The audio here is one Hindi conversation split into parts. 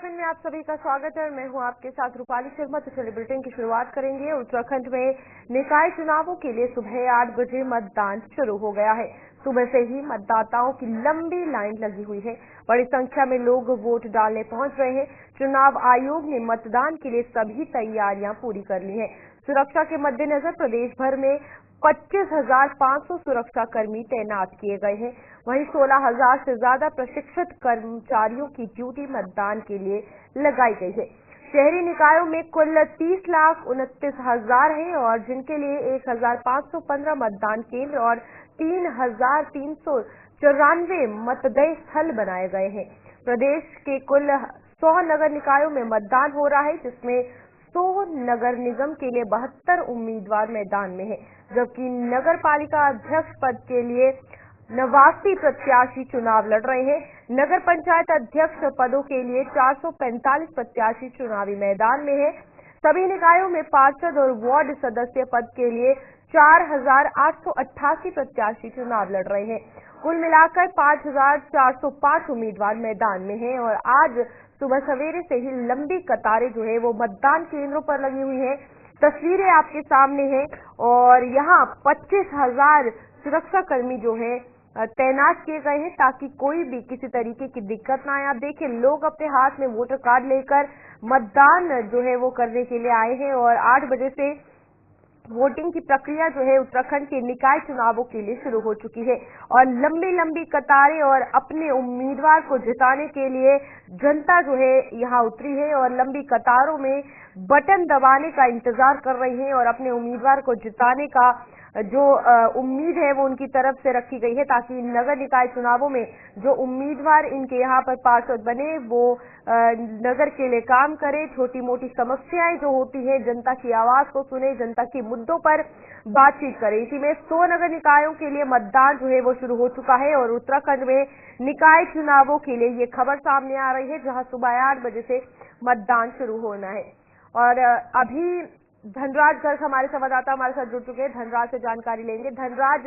उत्तराखंड में आप सभी का स्वागत है। मैं हूं आपके साथ रूपाली शर्मा। तो चलिए बुलेटिन की शुरुआत करेंगे। उत्तराखंड में निकाय चुनावों के लिए सुबह 8 बजे मतदान शुरू हो गया है। सुबह से ही मतदाताओं की लंबी लाइन लगी हुई है। बड़ी संख्या में लोग वोट डालने पहुंच रहे हैं। चुनाव आयोग ने मतदान के लिए सभी तैयारियां पूरी कर ली हैं। सुरक्षा के मद्देनजर प्रदेश भर में 25,500 सुरक्षा कर्मी तैनात किए गए हैं। वहीं 16,000 से ज्यादा प्रशिक्षित कर्मचारियों की ड्यूटी मतदान के लिए लगाई गई है। शहरी निकायों में कुल 30,29,000 हैं और जिनके लिए 1,515 मतदान केंद्र और 3,394 मतदेय स्थल बनाए गए हैं। प्रदेश के कुल 100 नगर निकायों में मतदान हो रहा है, जिसमें 100 नगर निगम के लिए 72 उम्मीदवार मैदान में हैं, जबकि नगर पालिका अध्यक्ष पद के लिए 89 प्रत्याशी चुनाव लड़ रहे हैं। नगर पंचायत अध्यक्ष पदों के लिए 445 प्रत्याशी चुनावी मैदान में हैं। सभी निकायों में पार्षद और वार्ड सदस्य पद के लिए 4,888 प्रत्याशी चुनाव लड़ रहे हैं। कुल मिलाकर 5,405 उम्मीदवार मैदान में हैं और आज सुबह सवेरे से ही लंबी कतारें जो है वो मतदान केंद्रों पर लगी हुई हैं। तस्वीरें आपके सामने हैं और यहाँ 25,000 सुरक्षा कर्मी जो है तैनात किए गए हैं ताकि कोई भी किसी तरीके की दिक्कत ना आए। आप देखिए, लोग अपने हाथ में वोटर कार्ड लेकर मतदान जो है वो करने के लिए आए हैं और 8 बजे से वोटिंग की प्रक्रिया जो है उत्तराखंड के निकाय चुनावों के लिए शुरू हो चुकी है और लंबी लंबी कतारें और अपने उम्मीदवार को जिताने के लिए जनता जो है यहाँ उतरी है और लंबी कतारों में बटन दबाने का इंतजार कर रही है और अपने उम्मीदवार को जिताने का जो उम्मीद है वो उनकी तरफ से रखी गई है ताकि नगर निकाय चुनावों में जो उम्मीदवार इनके यहाँ पर पार्षद बने वो नगर के लिए काम करे, छोटी मोटी समस्याएं जो होती है जनता की आवाज को सुने, जनता के मुद्दों पर बातचीत करे। इसी में 100 नगर निकायों के लिए मतदान जो है वो शुरू हो चुका है और उत्तराखंड में निकाय चुनावों के लिए ये खबर सामने आ रही है, जहां सुबह 8 बजे से मतदान शुरू होना है। और अभी धनराज गर्ग हमारे संवाददाता हमारे साथ जुड़ चुके हैं। धनराज से जानकारी लेंगे। धनराज,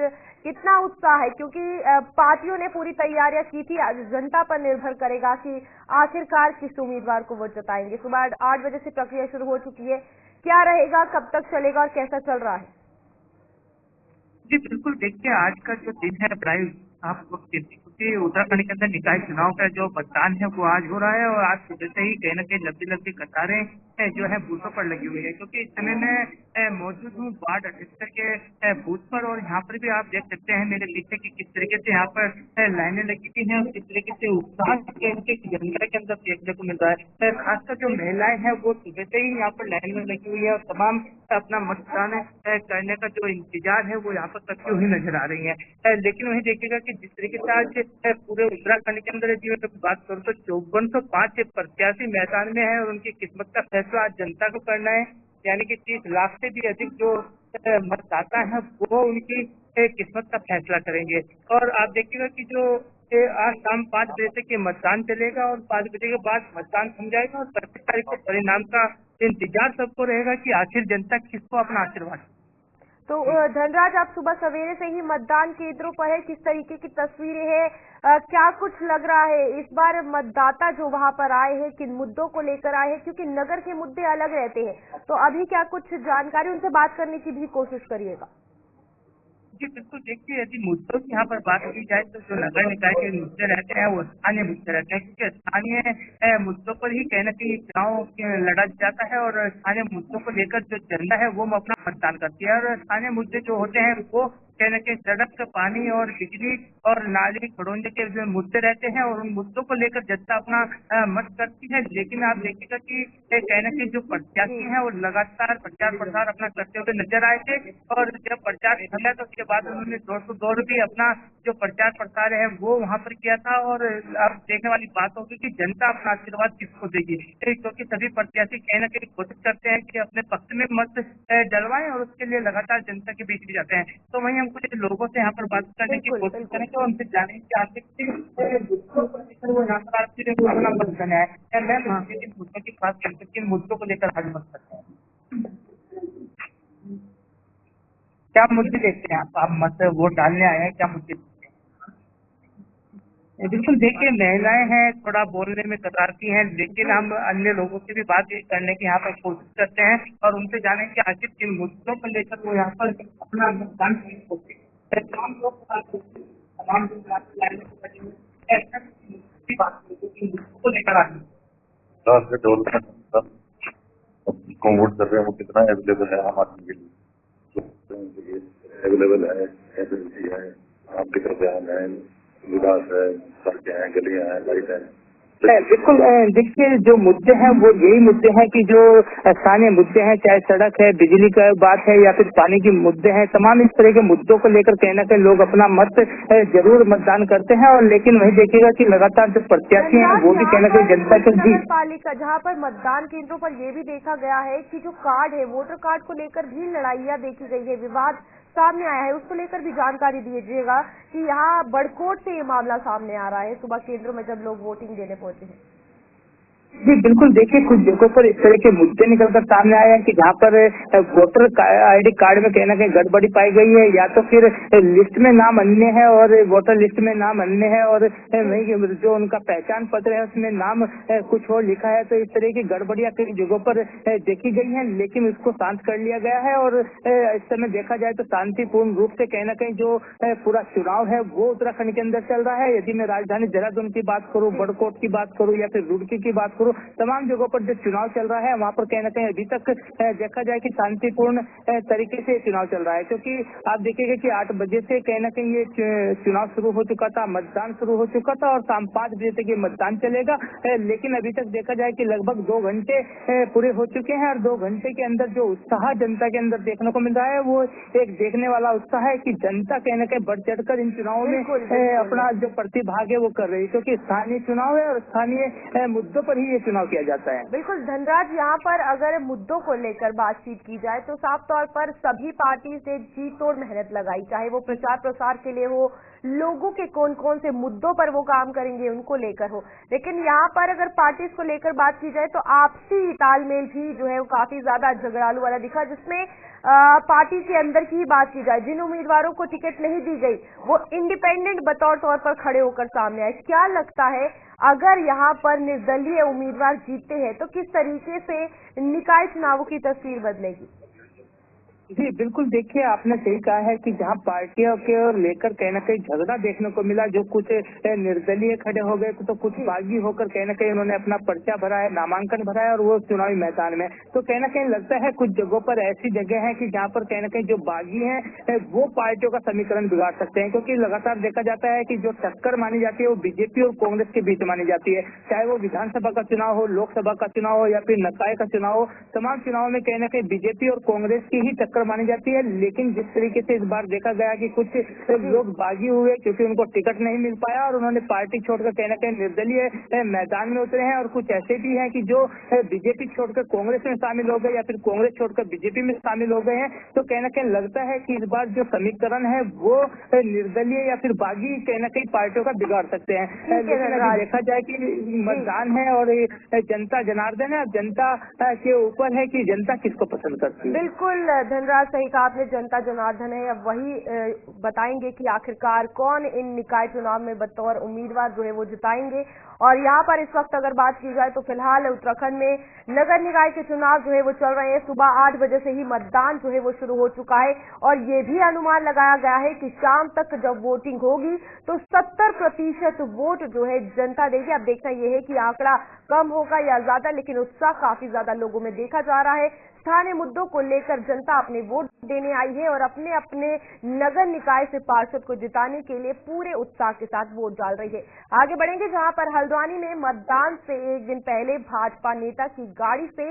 कितना उत्साह है, क्योंकि पार्टियों ने पूरी तैयारियां की थी, आज जनता पर निर्भर करेगा कि आखिरकार किस उम्मीदवार को वोट जताएंगे। सुबह 8 बजे से प्रक्रिया शुरू हो चुकी है, क्या रहेगा, कब तक चलेगा और कैसा चल रहा है? जी बिल्कुल, देखिए आज का जो दिन है प्राइस आप क्योंकि उत्तराखंड के अंदर निकाय चुनाव का जो मतदान है वो आज हो रहा है और आज सुबह से ही कहीं न कहीं लंबी लंबी कतारें जो है बूथों पर लगी हुई है, क्योंकि इस समय मैं मौजूद हूँ वार्ड अध्यक्ष के बूथ पर और यहाँ पर भी आप देख सकते हैं मेरे पीछे की किस तरीके से यहाँ पर लाइनें लगी हुई हैं और किस तरीके से उत्साह जनता के अंदर देखने को मिल रहा है। खासकर जो महिलाएं हैं वो सुबह से ही यहाँ पर लाइन में लगी हुई है और तमाम अपना मतदान करने का जो इंतजार है वो यहाँ पर करती हुई नजर आ रही है। लेकिन वही देखिएगा कि जिस तरीके से आज पूरे उत्तराखंड के अंदर यदि मैं बात करूँ तो 5405 प्रत्याशी मैदान में है और उनकी किस्मत का फैसला आज जनता को करना है, यानी कि 30 लाख से भी अधिक जो मतदाता है वो उनकी किस्मत का फैसला करेंगे। और आप देखिएगा कि जो आज शाम 5 बजे तक ये मतदान चलेगा और 5 बजे के बाद मतदान थम जाएगा और 25 तारीख को परिणाम का इंतजार सबको रहेगा कि आखिर जनता किसको अपना आशीर्वाद। तो धनराज, आप सुबह सवेरे से ही मतदान केंद्रों पर है, किस तरीके की तस्वीरें हैं, क्या कुछ लग रहा है इस बार मतदाता जो वहां पर आए हैं किन मुद्दों को लेकर आए हैं, क्योंकि नगर के मुद्दे अलग रहते हैं, तो अभी क्या कुछ जानकारी, उनसे बात करने की भी कोशिश करिएगा। जी बिल्कुल, देखिए यदि मुद्दों की यहाँ पर बात की जाए तो जो नगर निकाय के मुद्दे रहते हैं वो स्थानीय मुद्दे रहते हैं, क्योंकि स्थानीय मुद्दों पर ही कहीं न कहीं चुनाव लड़ा जाता है और स्थानीय मुद्दों को लेकर जो जनता है वो अपना मतदान करती है और स्थानीय मुद्दे जो होते हैं वो कहीं न कहीं सड़क, पानी और बिजली और नाली खड़ोने के जो मुद्दे रहते हैं और उन मुद्दों को लेकर जनता अपना मत करती है। लेकिन आप देखिएगा कि कहीं न कहीं जो प्रत्याशी हैं वो लगातार प्रचार प्रसार अपना करते हुए नजर आए थे और जब प्रचार चला तो उसके बाद उन्होंने दौर टू दौर भी अपना जो प्रचार प्रसार है वो वहाँ पर किया था। और अब देखने वाली बात होगी कि जनता अपना आशीर्वाद किसको देगी, क्योंकि सभी प्रत्याशी कहीं न कहीं कोशिश करते हैं कि अपने पक्ष में मत डलवाएं और उसके लिए लगातार जनता के बीच भी जाते हैं। तो वहीं हम कुछ लोगों से यहाँ पर बात करने की कोशिश करेंगे और उनसे जानेंगे कि आखिर वो यहाँ पर आपके लिए अपना मत बनाया है, मैम आपके किन मुद्दों की बात करते हैं, किन मुद्दों को लेकर आज मत करते हैं, क्या मुद्दे देखते हैं आप मत वोट डालने आए हैं, क्या मुद्दे देखते हैं? बिल्कुल, देखिए महिलाएं हैं, थोड़ा बोलने में कतराती हैं, लेकिन हम अन्य लोगों से भी बात करने की यहाँ पर कोशिश करते हैं और उनसे जाने कि आखिर किन मुद्दों को लेकर वो यहाँ पर अपना मतदान करते हैं। तमाम लोग तमाम लोग ऐसा की बात करते हैं, मुद्दों को लेकर आते हैं। डेवलपमेंट कौन वोट कर रहे हैं वो कितना अवेलेबल है आम आदमी के लिए, अवेलेबल है, एजेंसी है, आपके कर्मचारी है, विकास है, सड़कें हैं, गलियां हैं, लाइट है। बिल्कुल, देखिए जो मुद्दे हैं वो यही मुद्दे हैं कि जो स्थानीय मुद्दे हैं, चाहे सड़क है, बिजली का बात है या फिर पानी के मुद्दे हैं, तमाम इस तरह के मुद्दों को लेकर कहीं ना कहीं लोग अपना मत जरूर मतदान करते हैं। और लेकिन वही देखिएगा कि लगातार जो प्रत्याशी हैं वो भी कहीं ना कहीं जनता के नगर पालिका जहाँ पर मतदान केंद्रों पर ये भी देखा गया है कि जो कार्ड है, वोटर कार्ड को लेकर भी लड़ाइयाँ देखी गई है, विवाद सामने आया है, उसको लेकर भी जानकारी दीजिएगा कि यहाँ बड़कोट से ये मामला सामने आ रहा है सुबह केंद्रों में जब लोग वोटिंग देने पहुंचे हैं। जी बिल्कुल, देखिए कुछ जगहों पर इस तरह के मुद्दे निकलकर सामने आए हैं कि जहाँ पर वोटर आईडी कार्ड में कहीं ना कहीं गड़बड़ी पाई गई है, या तो फिर लिस्ट में नाम अन्य है और वोटर लिस्ट में नाम अन्य है, और वही जो उनका पहचान पत्र है उसमें नाम कुछ और लिखा है। तो इस तरह की गड़बड़ियां कई जगहों पर देखी गई हैं, लेकिन इसको शांत कर लिया गया है। और इस समय देखा जाए तो शांतिपूर्ण रूप से कहीं ना कहीं जो पूरा चुनाव है वो उत्तराखंड के अंदर चल रहा है। यदि मैं राजधानी देहरादून की बात करूँ, बड़कोट की बात करूँ या फिर रुड़की की बात करूँ, तमाम जगहों पर जो चुनाव चल रहा है वहाँ पर कहीं ना कहीं अभी तक देखा जाए कि शांतिपूर्ण तरीके से चुनाव चल रहा है। क्योंकि आप देखिएगा कि 8 बजे से कहीं ना कहीं ये चुनाव शुरू हो चुका था, मतदान शुरू हो चुका था और शाम 5 बजे तक ये मतदान चलेगा। लेकिन अभी तक देखा जाए कि लगभग 2 घंटे पूरे हो चुके हैं और 2 घंटे के अंदर जो उत्साह जनता के अंदर देखने को मिल रहा है वो एक देखने वाला उत्साह है कि जनता कहीं ना कहीं बढ़ चढ़कर इन चुनावों में अपना जो प्रतिभाग है वो कर रही है। क्योंकि स्थानीय चुनाव है और स्थानीय मुद्दों पर ही ये चुनाव किया जाता है। बिल्कुल धनराज, यहाँ पर अगर मुद्दों को लेकर बातचीत की जाए तो साफ तौर पर सभी पार्टी से जी तोड़ मेहनत लगाई, चाहे वो प्रचार प्रसार के लिए हो, लोगों के कौन कौन से मुद्दों पर वो काम करेंगे उनको लेकर हो। लेकिन यहाँ पर अगर पार्टी को लेकर बात की जाए तो आपसी तालमेल भी जो है वो काफी ज्यादा झगड़ालू वाला दिखा, जिसमें पार्टी के अंदर की ही बात की जाए, जिन उम्मीदवारों को टिकट नहीं दी गई वो इंडिपेंडेंट बतौर तौर पर खड़े होकर सामने आए। क्या लगता है अगर यहाँ पर निर्दलीय उम्मीदवार जीतते हैं तो किस तरीके से निकाय चुनावों की तस्वीर बदलेगी? जी बिल्कुल, देखिए आपने सही कहा है कि जहां पार्टियों के लेकर कहीं ना कहीं झगड़ा देखने को मिला, जो कुछ निर्दलीय खड़े हो गए तो कुछ बागी होकर कहीं ना कहीं उन्होंने अपना पर्चा भरा है, नामांकन भरा है और वो चुनावी मैदान में। तो कहीं ना कहीं लगता है कुछ जगहों पर ऐसी जगह है कि जहां पर कहीं ना कहीं जो बागी हैं वो पार्टियों का समीकरण बिगाड़ सकते हैं। क्योंकि लगातार देखा जाता है कि जो टक्कर मानी जाती है वो बीजेपी और कांग्रेस के बीच मानी जाती है, चाहे वो विधानसभा का चुनाव हो, लोकसभा का चुनाव हो या फिर निकाय का चुनाव हो। तमाम चुनाव में कहीं ना कहीं बीजेपी और कांग्रेस की ही टक्कर मानी जाती है। लेकिन जिस तरीके से इस बार देखा गया कि कुछ लोग बागी हुए क्योंकि उनको टिकट नहीं मिल पाया और उन्होंने पार्टी छोड़कर कहीं ना कहीं निर्दलीय मैदान में उतरे हैं, और कुछ ऐसे भी हैं कि जो बीजेपी छोड़कर कांग्रेस में शामिल हो गए या फिर कांग्रेस छोड़कर बीजेपी में शामिल हो गए हैं। तो कहीं ना कहीं लगता है कि इस बार जो समीकरण है वो निर्दलीय या फिर बागी कहीं ना कहीं पार्टियों का बिगाड़ सकते हैं। लेकिन अभी देखा जाए कि मतदान है और जनता जनार्दन है, अब जनता के ऊपर है कि जनता किसको पसंद करती है। बिल्कुल धनराज, सही कहा आपने, जनता जनार्दन है। अब वही बताएंगे कि आखिरकार कौन इन निकाय चुनाव में बतौर उम्मीदवार जो है वो जिताएंगे। और यहाँ पर इस वक्त अगर बात की जाए तो फिलहाल उत्तराखंड में नगर निकाय के चुनाव जो है वो चल रहे हैं। सुबह 8 बजे से ही मतदान जो है वो शुरू हो चुका है और ये भी अनुमान लगाया गया है कि शाम तक जब वोटिंग होगी तो 70% वोट जो है जनता देगी। अब देखना यह है कि आंकड़ा कम होगा या ज्यादा, लेकिन उत्साह काफी ज्यादा लोगों में देखा जा रहा है। स्थानीय मुद्दों को लेकर जनता अपने वोट देने आई है और अपने अपने नगर निकाय से पार्षद को जिताने के लिए पूरे उत्साह के साथ वोट डाल रही है। आगे बढ़ेंगे जहां पर हल्द्वानी में मतदान से एक दिन पहले भाजपा नेता की गाड़ी से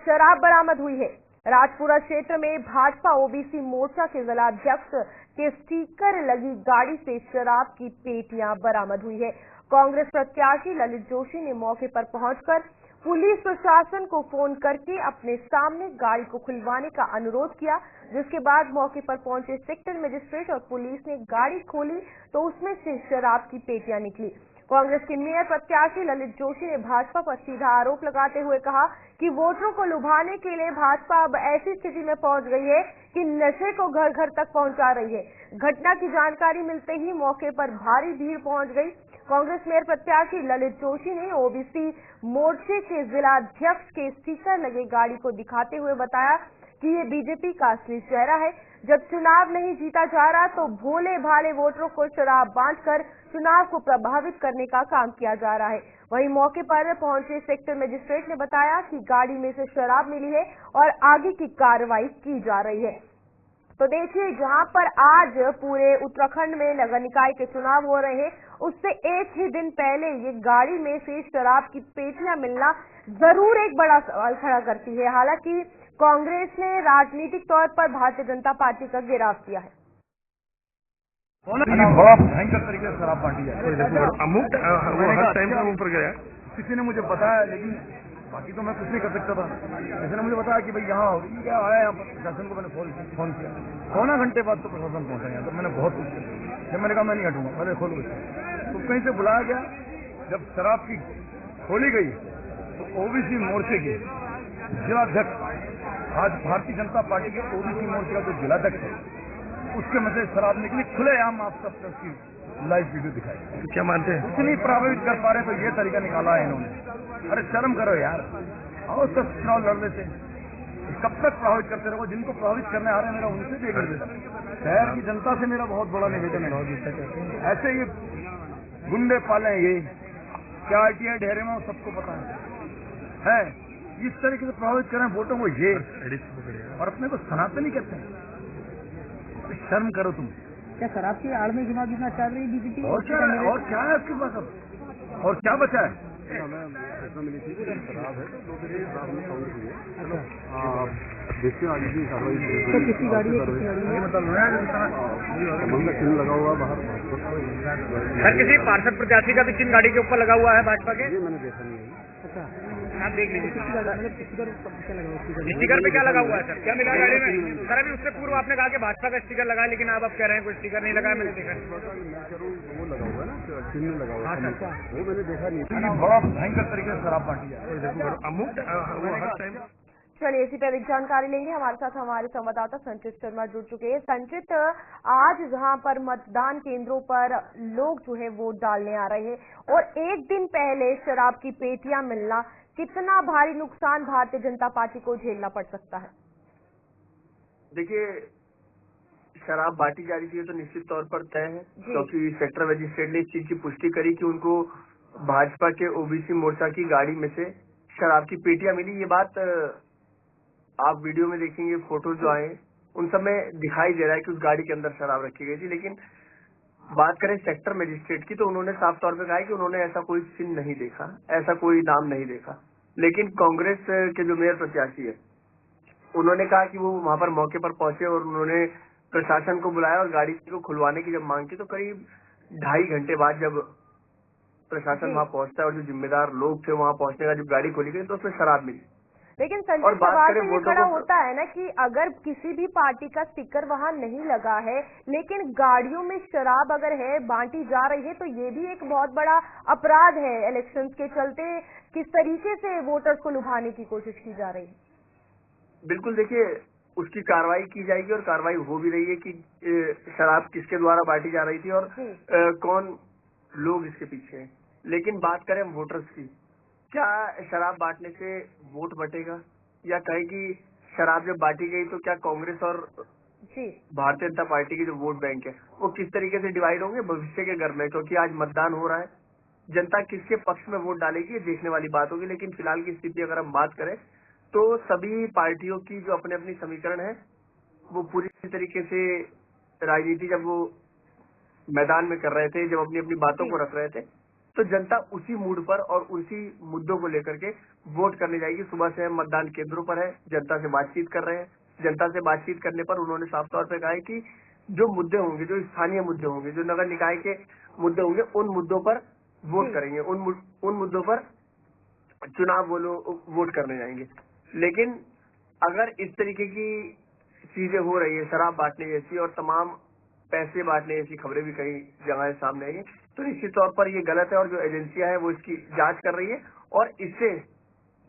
शराब बरामद हुई है। राजपुरा क्षेत्र में भाजपा ओबीसी मोर्चा के जिलाध्यक्ष के स्टिकर लगी गाड़ी से शराब की पेटियां बरामद हुई है। कांग्रेस प्रत्याशी ललित जोशी ने मौके पर पहुंचकर पुलिस प्रशासन को फोन करके अपने सामने गाड़ी को खुलवाने का अनुरोध किया, जिसके बाद मौके पर पहुंचे सेक्टर मजिस्ट्रेट और पुलिस ने गाड़ी खोली तो उसमें से शराब की पेटियां निकली। कांग्रेस के मेयर प्रत्याशी ललित जोशी ने भाजपा पर सीधा आरोप लगाते हुए कहा कि वोटरों को लुभाने के लिए भाजपा अब ऐसी स्थिति में पहुंच गई है कि नशे को घर घर तक पहुंचा रही है। घटना की जानकारी मिलते ही मौके पर भारी भीड़ पहुंच गई। कांग्रेस मेयर प्रत्याशी ललित जोशी ने ओबीसी मोर्चे के जिला अध्यक्ष के स्टिकर लगे गाड़ी को दिखाते हुए बताया कि ये बीजेपी का असली चेहरा है। जब चुनाव नहीं जीता जा रहा तो भोले भाले वोटरों को शराब बांटकर चुनाव को प्रभावित करने का काम किया जा रहा है। वहीं मौके पर पहुंचे सेक्टर मजिस्ट्रेट ने बताया कि गाड़ी में से शराब मिली है और आगे की कार्रवाई की जा रही है। तो देखिए, जहां पर आज पूरे उत्तराखंड में नगर निकाय के चुनाव हो रहे हैं, उससे एक ही दिन पहले ये गाड़ी में से शराब की पेटियां मिलना जरूर एक बड़ा सवाल खड़ा करती है। हालांकि कांग्रेस ने राजनीतिक तौर पर भारतीय जनता पार्टी का घेराव किया है। बड़ा भयंकर तरीके से शराब बांटी है। किसी ने मुझे बताया, लेकिन बाकी तो मैं कुछ नहीं कर सकता था। किसी ने मुझे बताया कि भाई यहाँ क्या आया, यहाँ पर प्रशासन को मैंने फोन किया। पौना घंटे बाद तो प्रशासन पहुंचा यहाँ, तो मैंने बहुत कुछ किया। जब मैंने कहा मैं नहीं हटूंगा, पहले खोलूँ, तो कहीं से बुलाया गया। जब शराब की खोली गई तो ओबीसी मोर्चे के जिलाध्यक्ष, आज भारतीय जनता पार्टी के ओबीसी मोर्चे का जो जिलाध्यक्ष है, उसके में से शराब निकली खुलेआम। आप सब उसकी लाइव वीडियो दिखाई। तो क्या मानते हैं? कुछ नहीं प्रभावित कर पा रहे तो ये तरीका निकाला है इन्होंने। अरे शर्म करो यार, आओ सब चुनाव लड़ लेते। कब तक प्रभावित करते रहो? जिनको प्रभावित करने आ रहे हैं, मेरा उनसे देख लेते। शहर की जनता से मेरा बहुत बड़ा निवेदन है, ऐसे ये गुंडे पाले ये क्या आईटीआई ढेरे में सबको पता है इस तरीके से प्रभावित करें वोटों को ये, और अपने को सनातनी कहते हैं। शर्म करो तुम। क्या शराब की आड़ में चुनाव जीतना चाह रही बीजेपी? और क्या है आपके पास अब? और क्या बचा है? तो किसी गाड़ी में लगा हुआ बाहर। सर, किसी पार्षद प्रत्याशी का भी चिन्ह गाड़ी के ऊपर लगा हुआ है भाजपा के? मैंने देखा नहीं है। अच्छा, आप देख लीजिए स्टिकर पे क्या लगा हुआ है सर? क्या मिला गाड़ी में? सर, अभी उससे पूर्व आपने कहा कि भाजपा का स्टिकर लगा है, लेकिन आप अब कह रहे हैं कोई स्टिकर नहीं लगा है। मैंने देखा वो लगा हुआ है ना, चिन्ह लगा हुआ है। हाँ, वो मैंने देखा नहीं। बड़ा भयंकर तरीके से शराब बांटी है। चलिए, इसी पर एक जानकारी लेंगे। हमारे साथ हमारे संवाददाता संचित शर्मा जुड़ चुके हैं। संचित, आज जहां पर मतदान केंद्रों पर लोग जो है वोट डालने आ रहे हैं और एक दिन पहले शराब की पेटियां मिलना, कितना भारी नुकसान भारतीय जनता पार्टी को झेलना पड़ सकता है? देखिए, शराब बांटी जा रही थी तो निश्चित तौर पर तय है, क्योंकि सेक्टर मजिस्ट्रेट ने इस चीज की पुष्टि करी कि उनको भाजपा के ओबीसी मोर्चा की गाड़ी में से शराब की पेटियां मिली। ये बात आप वीडियो में देखेंगे, फोटो जो आए उन सब में दिखाई दे रहा है कि उस गाड़ी के अंदर शराब रखी गई थी। लेकिन बात करें सेक्टर मजिस्ट्रेट की, तो उन्होंने साफ तौर पर कहा कि उन्होंने ऐसा कोई चिन्ह नहीं देखा, ऐसा कोई नाम नहीं देखा। लेकिन कांग्रेस के जो मेयर प्रत्याशी है, उन्होंने कहा कि वो वहां पर मौके पर पहुंचे और उन्होंने प्रशासन को बुलाया और गाड़ी को खुलवाने की जब मांग की, तो करीब 2.5 घंटे बाद जब प्रशासन वहां पहुंचता है और जो जिम्मेदार लोग थे वहां पहुंचने का, जब गाड़ी खोली गई तो उसमें शराब मिली। लेकिन संजय, सवाल तो ये खड़ा होता है ना कि अगर किसी भी पार्टी का स्टिकर वहां नहीं लगा है, लेकिन गाड़ियों में शराब अगर है, बांटी जा रही है, तो ये भी एक बहुत बड़ा अपराध है। इलेक्शंस के चलते किस तरीके से वोटर्स को लुभाने की कोशिश की जा रही है? बिल्कुल, देखिए, उसकी कार्रवाई की जाएगी और कार्रवाई हो भी रही है कि शराब किसके द्वारा बांटी जा रही थी और कौन लोग इसके पीछे हैं। लेकिन बात करें वोटर्स की, क्या शराब बांटने से वोट बटेगा, या कहें कि शराब जब बांटी गई तो क्या कांग्रेस और भारतीय जनता पार्टी की जो वोट बैंक है वो किस तरीके से डिवाइड होंगे भविष्य के घर में? क्योंकि आज मतदान हो रहा है, जनता किसके पक्ष में वोट डालेगी ये देखने वाली बात होगी। लेकिन फिलहाल की स्थिति अगर हम बात करें तो सभी पार्टियों की जो अपने अपनी समीकरण है वो पूरी तरीके से राजनीति जब वो मैदान में कर रहे थे, जब अपनी अपनी बातों को रख रहे थे, तो जनता उसी मूड पर और उसी मुद्दों को लेकर के वोट करने जाएगी। सुबह से हम मतदान केंद्रों पर है, जनता से बातचीत कर रहे हैं। जनता से बातचीत करने पर उन्होंने साफ तौर पर कहा है कि जो मुद्दे होंगे, जो स्थानीय मुद्दे होंगे, जो नगर निकाय के मुद्दे होंगे, उन मुद्दों पर वोट करेंगे, उन मुद्दों पर चुनाव वो लोग वोट करने जाएंगे। लेकिन अगर इस तरीके की चीजें हो रही है, शराब बांटने जैसी और तमाम पैसे बांटने जैसी खबरें भी कई जगह सामने आई, तो निश्चित तौर पर ये गलत है और जो एजेंसियां हैं वो इसकी जांच कर रही है और इससे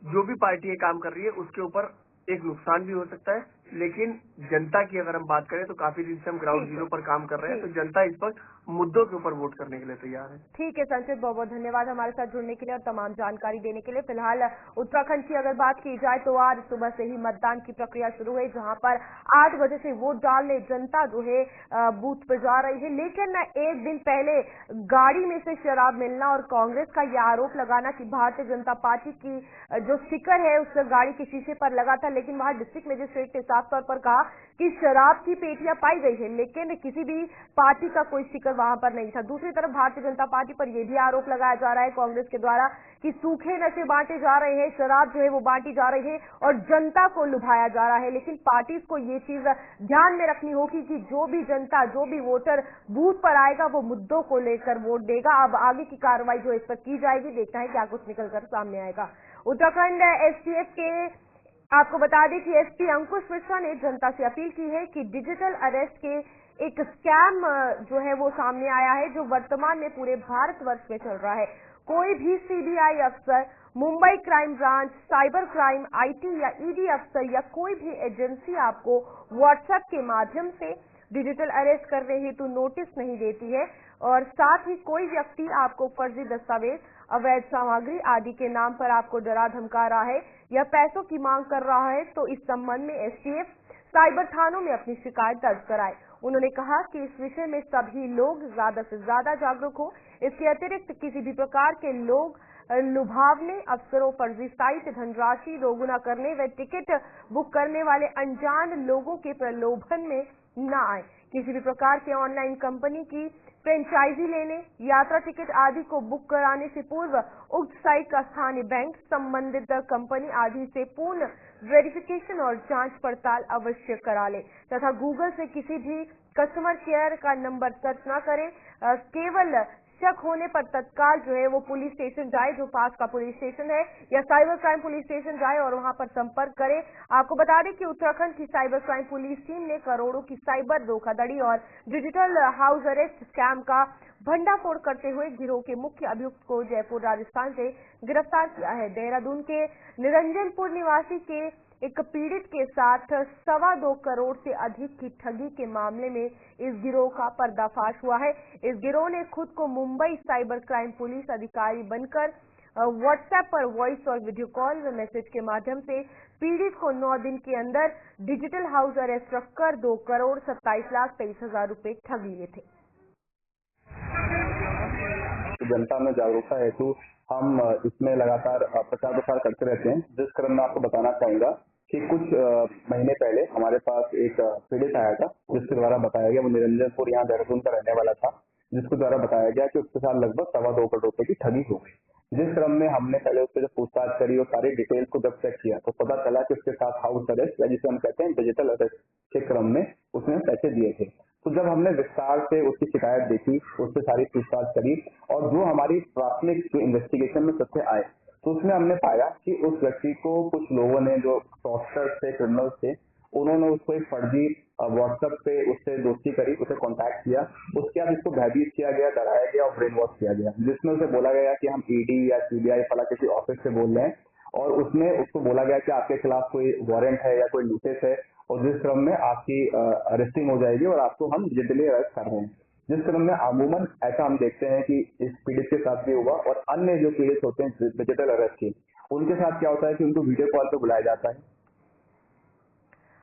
जो भी पार्टी ये काम कर रही है उसके ऊपर एक नुकसान भी हो सकता है। लेकिन जनता की अगर हम बात करें तो काफी दिन से हम ग्राउंड जीरो पर काम कर रहे हैं, तो जनता इस पर मुद्दों के ऊपर वोट करने के लिए तैयार है। ठीक है संचित, बहुत बहुत धन्यवाद हमारे साथ जुड़ने के लिए और तमाम जानकारी देने के लिए। फिलहाल उत्तराखंड की अगर बात की जाए तो आज सुबह से ही मतदान की प्रक्रिया शुरू हुई, जहां पर 8 बजे से वोट डालने जनता जो है बूथ पर जा रही है। लेकिन एक दिन पहले गाड़ी में से शराब मिलना और कांग्रेस का यह आरोप लगाना कि भारतीय जनता पार्टी की जो स्टिकर है उस गाड़ी के शीशे पर लगा था, लेकिन वहां डिस्ट्रिक्ट मजिस्ट्रेट ने साफ तौर पर कहा कि शराब की पेटियां पाई गई है, लेकिन किसी भी पार्टी का कोई स्टिकर वहां पर नहीं था। दूसरी तरफ भारतीय जनता पार्टी पर यह भी आरोप लगाया जा रहा है कांग्रेस के द्वारा कि सूखे नशे बांटे जा रहे हैं, शराब जो है वो बांटी जा रही है और जनता को लुभाया जा रहा है। लेकिन पार्टी को ये चीज ध्यान में रखनी होगी कि जो भी जनता, जो भी वोटर बूथ पर आएगा वो मुद्दों को लेकर वोट देगा। अब आगे की कार्रवाई जो इस पर की जाएगी, देखना है क्या कुछ निकलकर सामने आएगा। उत्तराखंड एसटीएफ के आपको बता दें कि एसपी अंकुश मिश्रा ने जनता से अपील की है कि डिजिटल अरेस्ट के एक स्कैम जो है वो सामने आया है, जो वर्तमान में पूरे भारतवर्ष में चल रहा है। कोई भी सीबीआई अफसर, Mumbai crime branch, cyber crime, IT या ईडी अफसर या कोई भी एजेंसी आपको व्हाट्सएप के माध्यम से डिजिटल अरेस्ट करने हेतु नोटिस नहीं देती है और साथ ही कोई व्यक्ति आपको फर्जी दस्तावेज, अवैध सामग्री आदि के नाम पर आपको डरा धमका रहा है या पैसों की मांग कर रहा है तो इस संबंध में एसटीएफ साइबर थानों में अपनी शिकायत दर्ज कराए। उन्होंने कहा कि इस विषय में सभी लोग ज्यादा से ज्यादा जागरूक हो। इसके अतिरिक्त किसी भी प्रकार के लोग लुभावने अफसरों, फर्जी साइट, धनराशि दोगुना करने व टिकट बुक करने वाले अनजान लोगों के प्रलोभन में न आए। किसी भी प्रकार के ऑनलाइन कंपनी की फ्रेंचाइजी लेने, यात्रा टिकट आदि को बुक कराने से पूर्व उक्त साइट का स्थानीय बैंक, संबंधित कंपनी आदि से पूर्ण वेरिफिकेशन और जांच पड़ताल अवश्य करा ले तथा गूगल से किसी भी कस्टमर केयर का नंबर सर्च न करें। केवल शक होने पर तत्काल जो है वो पुलिस स्टेशन जाए, जो पास का पुलिस स्टेशन है, या साइबर क्राइम पुलिस स्टेशन जाए और वहां पर संपर्क करे। आपको बता दें कि उत्तराखंड की साइबर क्राइम पुलिस टीम ने करोड़ों की साइबर धोखाधड़ी और डिजिटल हाउस अरेस्ट स्कैम का भंडाफोड़ करते हुए गिरोह के मुख्य अभियुक्त को जयपुर राजस्थान से गिरफ्तार किया है। देहरादून के निरंजनपुर निवासी के एक पीड़ित के साथ 2.25 करोड़ से अधिक की ठगी के मामले में इस गिरोह का पर्दाफाश हुआ है। इस गिरोह ने खुद को मुंबई साइबर क्राइम पुलिस अधिकारी बनकर व्हाट्सएप पर वॉइस और वीडियो कॉल व मैसेज के माध्यम से पीड़ित को 9 दिन के अंदर डिजिटल हाउस अरेस्ट रखकर 2,27,23,000 रुपए ठग लिए थे। जनता में जागरूकता हेतु हम इसमें लगातार प्रचार प्रसार करते रहते हैं। जिस क्रम में आपको बताना चाहूंगा कि कुछ महीने पहले हमारे पास एक पीड़ित आया था, जिसके द्वारा बताया गया, वो निरंजनपुर यहाँ देहरादून का रहने वाला था, जिसके द्वारा बताया गया कि उसके साथ लगभग 2.25 करोड़ रुपए की ठगी हो गई। जिस क्रम में हमने पहले उससे जब पूछताछ करी और सारी डिटेल को जब चेक किया तो पता चला कि उसके साथ हाउस अरेस्ट या जिसे हम कहते हैं डिजिटल अरेस्ट के क्रम में उसने पैसे दिए थे। तो जब हमने विस्तार से उसकी शिकायत देखी, उससे सारी पूछताछ करी और जो हमारी प्राथमिक जो इन्वेस्टिगेशन में तथ्य आए तो उसमें हमने पाया कि उस व्यक्ति को कुछ लोगों ने, जो फ्रॉडस्टर्स थे, क्रिमिनल्स थे, उन्होंने उसको एक फर्जी व्हाट्सएप पे उससे दोस्ती करी, उसे कांटेक्ट किया। उसके बाद इसको भयभीत किया गया, डराया गया और ब्रेन वॉश किया गया, जिसमें उसे बोला गया कि हम ईडी या सीबीआई फला किसी ऑफिस से बोल रहे हैं और उसमें उसको बोला गया कि आपके खिलाफ कोई वारंट है या कोई नोटिस है और जिस क्रम में आपकी अरेस्टिंग हो जाएगी और आपको हम डिजिटली अरेस्ट कर रहे हैं। जिस क्रम में अमूमन ऐसा हम देखते हैं कि इस पीड़ित के साथ भी हुआ और अन्य जो पीड़ित होते हैं डिजिटल अरेस्ट के, उनके साथ क्या होता है कि उनको वीडियो कॉल पे बुलाया जाता है।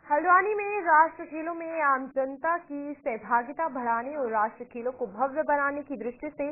हल्द्वानी में राष्ट्र खेलों में आम जनता की सहभागिता बढ़ाने और राष्ट्र खेलों को भव्य बनाने की दृष्टि से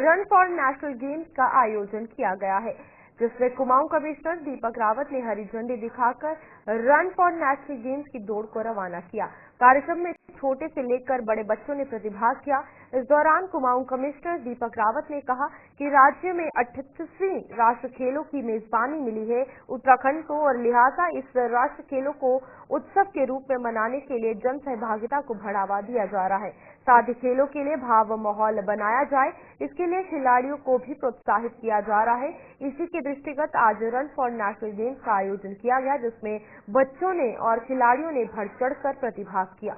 रन फॉर नेशनल गेम्स का आयोजन किया गया है, जिसमें कुमाऊं कमिश्नर दीपक रावत ने हरी झंडी दिखाकर रन फॉर नेशनल गेम्स की दौड़ को रवाना किया। कार्यक्रम में छोटे से लेकर बड़े बच्चों ने प्रतिभाग किया। इस दौरान कुमाऊं कमिश्नर दीपक रावत ने कहा कि राज्य में 38वीं राष्ट्र खेलों की मेजबानी मिली है उत्तराखंड को और लिहाजा इस राष्ट्र खेलों को उत्सव के रूप में मनाने के लिए जन सहभागिता को बढ़ावा दिया जा रहा है। साथ ही खेलों के लिए भाव माहौल बनाया जाए, इसके लिए खिलाड़ियों को भी प्रोत्साहित किया जा रहा है। इसी के दृष्टिगत आज रन फॉर नेशनल गेम्स का आयोजन किया गया, जिसमें बच्चों ने और खिलाड़ियों ने बढ़ चढ़कर प्रतिभाग किया।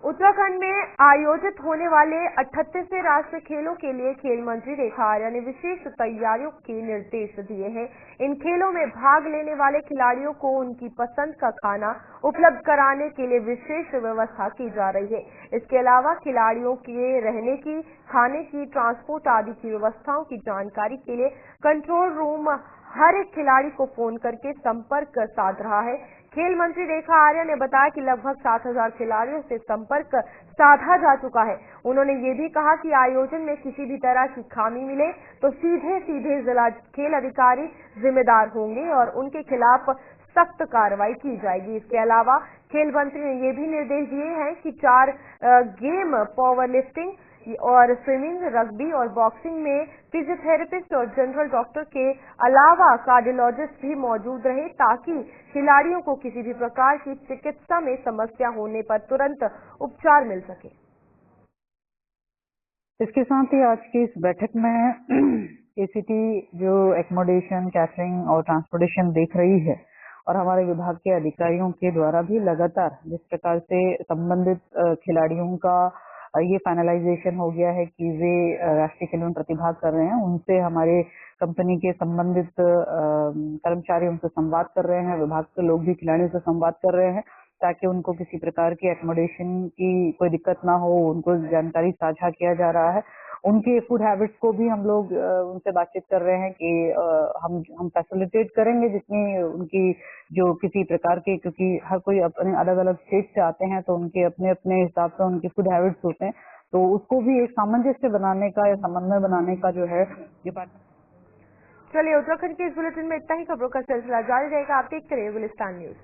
उत्तराखंड में आयोजित होने वाले 38वें राष्ट्रीय खेलों के लिए खेल मंत्री रेखा आर्या ने विशेष तैयारियों के निर्देश दिए हैं। इन खेलों में भाग लेने वाले खिलाड़ियों को उनकी पसंद का खाना उपलब्ध कराने के लिए विशेष व्यवस्था की जा रही है। इसके अलावा खिलाड़ियों के रहने की, खाने की, ट्रांसपोर्ट आदि की व्यवस्थाओं की जानकारी के लिए कंट्रोल रूम हर एक खिलाड़ी को फोन करके संपर्क साध रहा है। खेल मंत्री रेखा आर्या ने बताया कि लगभग 7,000 खिलाड़ियों से संपर्क साधा जा चुका है। उन्होंने ये भी कहा कि आयोजन में किसी भी तरह की खामी मिले तो सीधे जिला खेल अधिकारी जिम्मेदार होंगे और उनके खिलाफ सख्त कार्रवाई की जाएगी। इसके अलावा खेल मंत्री ने ये भी निर्देश दिए हैं कि 4 गेम पावर लिफ्टिंग और स्विमिंग, रग्बी और बॉक्सिंग में फिजियोथेरेपिस्ट और जनरल डॉक्टर के अलावा कार्डियोलॉजिस्ट भी मौजूद रहे ताकि खिलाड़ियों को किसी भी प्रकार की चिकित्सा में समस्या होने पर तुरंत उपचार मिल सके। इसके साथ ही आज की इस बैठक में एसीटी जो एकोमोडेशन, कैटरिंग और ट्रांसपोर्टेशन देख रही है और हमारे विभाग के अधिकारियों के द्वारा भी लगातार जिस प्रकार से संबंधित खिलाड़ियों का ये फाइनलाइजेशन हो गया है कि वे राष्ट्रीय खेलों में प्रतिभाग कर रहे हैं, उनसे हमारे कंपनी के संबंधित कर्मचारी उनसे संवाद कर रहे हैं, विभाग के लोग भी खिलाड़ियों से संवाद कर रहे हैं ताकि उनको किसी प्रकार की एकोमोडेशन की कोई दिक्कत ना हो, उनको जानकारी साझा किया जा रहा है। उनके फूड हैबिट्स को भी हम लोग उनसे बातचीत कर रहे हैं कि हम फैसिलिटेट करेंगे जितनी उनकी जो किसी प्रकार के, क्योंकि हर कोई अपने अलग अलग स्टेट से आते हैं तो उनके अपने अपने हिसाब से उनके फूड हैबिट्स होते हैं, तो उसको भी एक सामंजस्य बनाने का या समन्वय बनाने का जो है ये बात। चलिए, उत्तराखंड के इस बुलेटिन में इतना ही। खबरों का सिलसिला जारी रहेगा। आप देखते रहिए गुलिस्तान न्यूज।